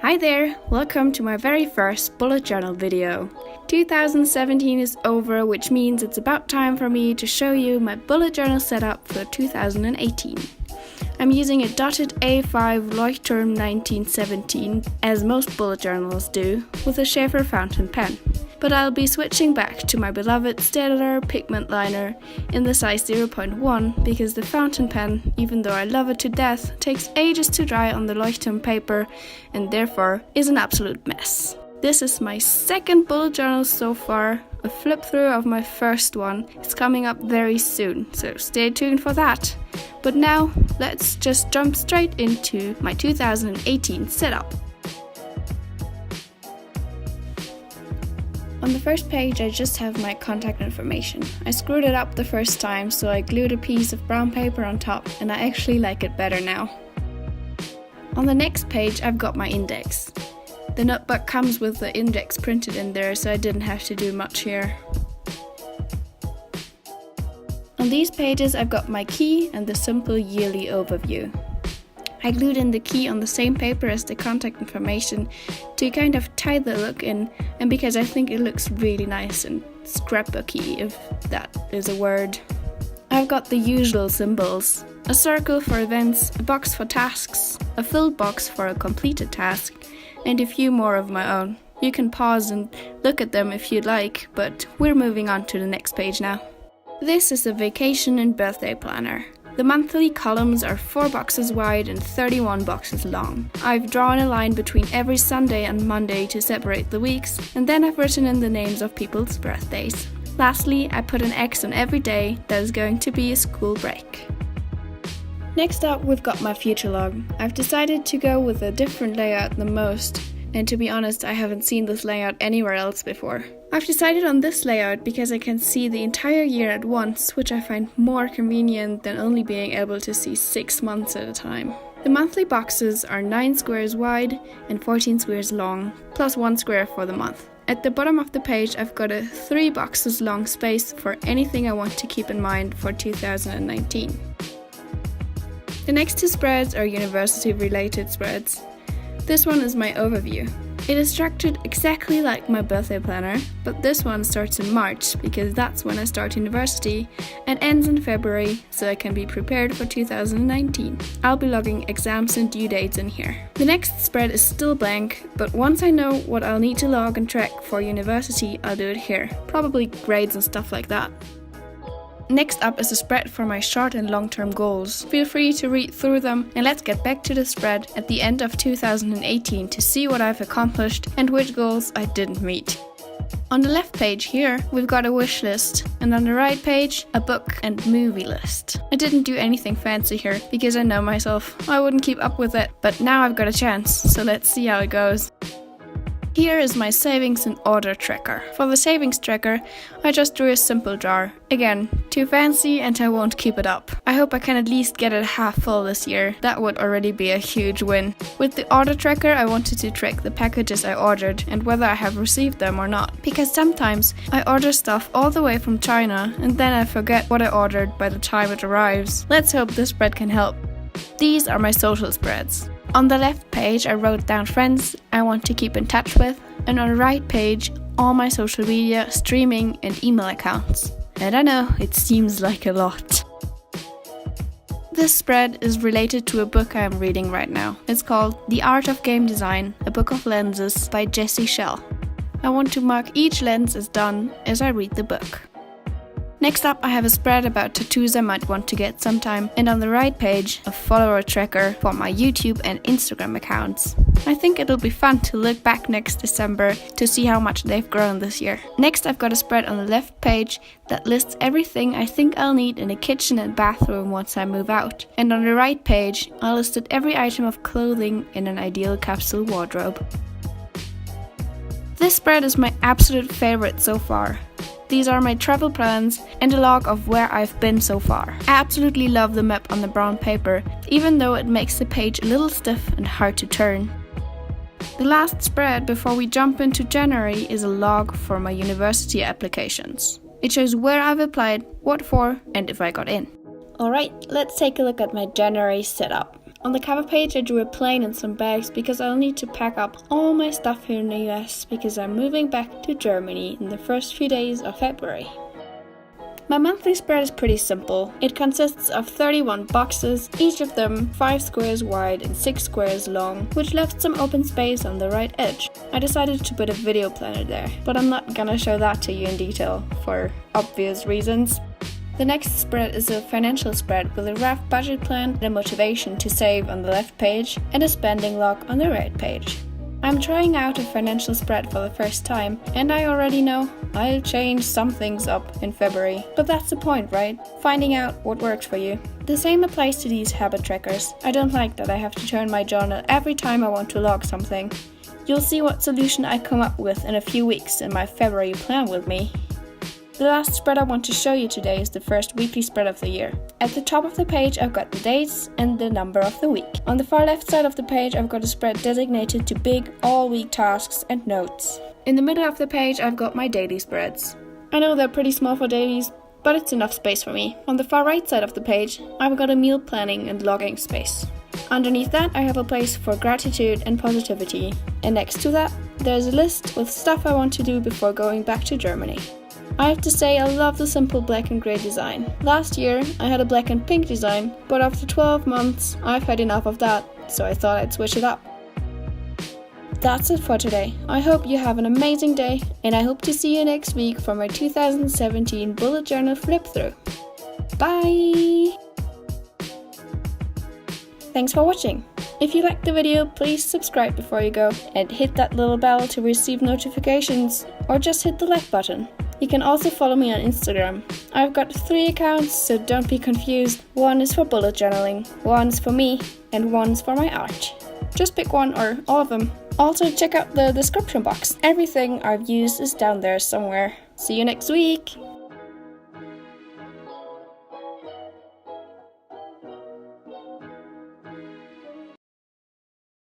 Hi there, welcome to my very first bullet journal video. 2017 is over, which means it's about time for me to show you my bullet journal setup for 2018. I'm using a dotted A5 Leuchtturm 1917, as most bullet journals do, with a Schaeffer Fountainpen. But I'll be switching back to my beloved Staedtler Pigment liner in the size 0.1 because the fountain pen, even though I love it to death, takes ages to dry on the Leuchtturm paper and therefore is an absolute mess. This is my second bullet journal so far. A flip through of my first one is coming up very soon, so stay tuned for that. But now, let's just jump straight into my 2018 setup. On the first page, I just have my contact information. I screwed it up the first time, so I glued a piece of brown paper on top, and I actually like it better now. On the next page, I've got my index. The notebook comes with the index printed in there, so I didn't have to do much here. On these pages, I've got my key and the simple yearly overview. I glued in the key on the same paper as the contact information to kind of tie the look in, and because I think it looks really nice and scrapbooky, if that is a word. I've got the usual symbols: a circle for events, a box for tasks, a filled box for a completed task, and a few more of my own. You can pause and look at them if you'd like, but we're moving on to the next page now. This is a vacation and birthday planner. The monthly columns are 4 boxes wide and 31 boxes long. I've drawn a line between every Sunday and Monday to separate the weeks, and then I've written in the names of people's birthdays. Lastly, I put an X on every day that is going to be a school break. Next up, we've got my future log. I've decided to go with a different layout than most, and to be honest, I haven't seen this layout anywhere else before. I've decided on this layout because I can see the entire year at once, which I find more convenient than only being able to see 6 months at a time. The monthly boxes are 9 squares wide and 14 squares long, plus 1 square for the month. At the bottom of the page, I've got a 3 boxes long space for anything I want to keep in mind for 2019. The next 2 spreads are university-related spreads. This one is my overview. It is structured exactly like my birthday planner, but this one starts in March because that's when I start university and ends in February, so I can be prepared for 2019. I'll be logging exams and due dates in here. The next spread is still blank, but once I know what I'll need to log and track for university, I'll do it here. Probably grades and stuff like that. Next up is a spread for my short and long-term goals. Feel free to read through them, and let's get back to the spread at the end of 2018 to see what I've accomplished and which goals I didn't meet. On the left page here, we've got a wish list, and on the right page, a book and movie list. I didn't do anything fancy here because I know myself, I wouldn't keep up with it, but now I've got a chance, so let's see how it goes. Here is my savings and order tracker. For the savings tracker, I just drew a simple jar. Again, too fancy and I won't keep it up. I hope I can at least get it half full this year. That would already be a huge win. With the order tracker, I wanted to track the packages I ordered and whether I have received them or not. Because sometimes I order stuff all the way from China and then I forget what I ordered by the time it arrives. Let's hope this spread can help. These are my social spreads. On the left page, I wrote down friends I want to keep in touch with, and on the right page, all my social media, streaming, and email accounts. And I know, it seems like a lot. This spread is related to a book I am reading right now. It's called The Art of Game Design, a Book of Lenses by Jessie Schell. I want to mark each lens as done as I read the book. Next up, I have a spread about tattoos I might want to get sometime, and on the right page, a follower tracker for my YouTube and Instagram accounts. I think it'll be fun to look back next December to see how much they've grown this year. Next, I've got a spread on the left page that lists everything I think I'll need in a kitchen and bathroom once I move out. And on the right page, I listed every item of clothing in an ideal capsule wardrobe. This spread is my absolute favorite so far. These are my travel plans and a log of where I've been so far. I absolutely love the map on the brown paper, even though it makes the page a little stiff and hard to turn. The last spread before we jump into January is a log for my university applications. It shows where I've applied, what for, and if I got in. Alright, let's take a look at my January setup. On the cover page I drew a plane and some bags because I'll need to pack up all my stuff here in the US because I'm moving back to Germany in the first few days of February. My monthly spread is pretty simple. It consists of 31 boxes, each of them 5 squares wide and 6 squares long, which left some open space on the right edge. I decided to put a video planner there, but I'm not gonna show that to you in detail for obvious reasons. The next spread is a financial spread with a rough budget plan and a motivation to save on the left page and a spending log on the right page. I'm trying out a financial spread for the first time, and I already know I'll change some things up in February. But that's the point, right? Finding out what works for you. The same applies to these habit trackers. I don't like that I have to turn my journal every time I want to log something. You'll see what solution I come up with in a few weeks in my February plan with me. The last spread I want to show you today is the first weekly spread of the year. At the top of the page I've got the dates and the number of the week. On the far left side of the page I've got a spread designated to big all-week tasks and notes. In the middle of the page I've got my daily spreads. I know they're pretty small for dailies, but it's enough space for me. On the far right side of the page I've got a meal planning and logging space. Underneath that I have a place for gratitude and positivity, and next to that there's a list with stuff I want to do before going back to Germany. I have to say I love the simple black and grey design. Last year I had a black and pink design, but after 12 months I've had enough of that, so I thought I'd switch it up. That's it for today. I hope you have an amazing day, and I hope to see you next week for my 2017 bullet journal flip through. Bye! Thanks for watching. If you liked the video, please subscribe before you go and hit that little bell to receive notifications, or just hit the like button. You can also follow me on Instagram. I've got 3 accounts, so don't be confused. One is for bullet journaling, one is for me, and one's for my art. Just pick one or all of them. Also check out the description box. Everything I've used is down there somewhere. See you next week!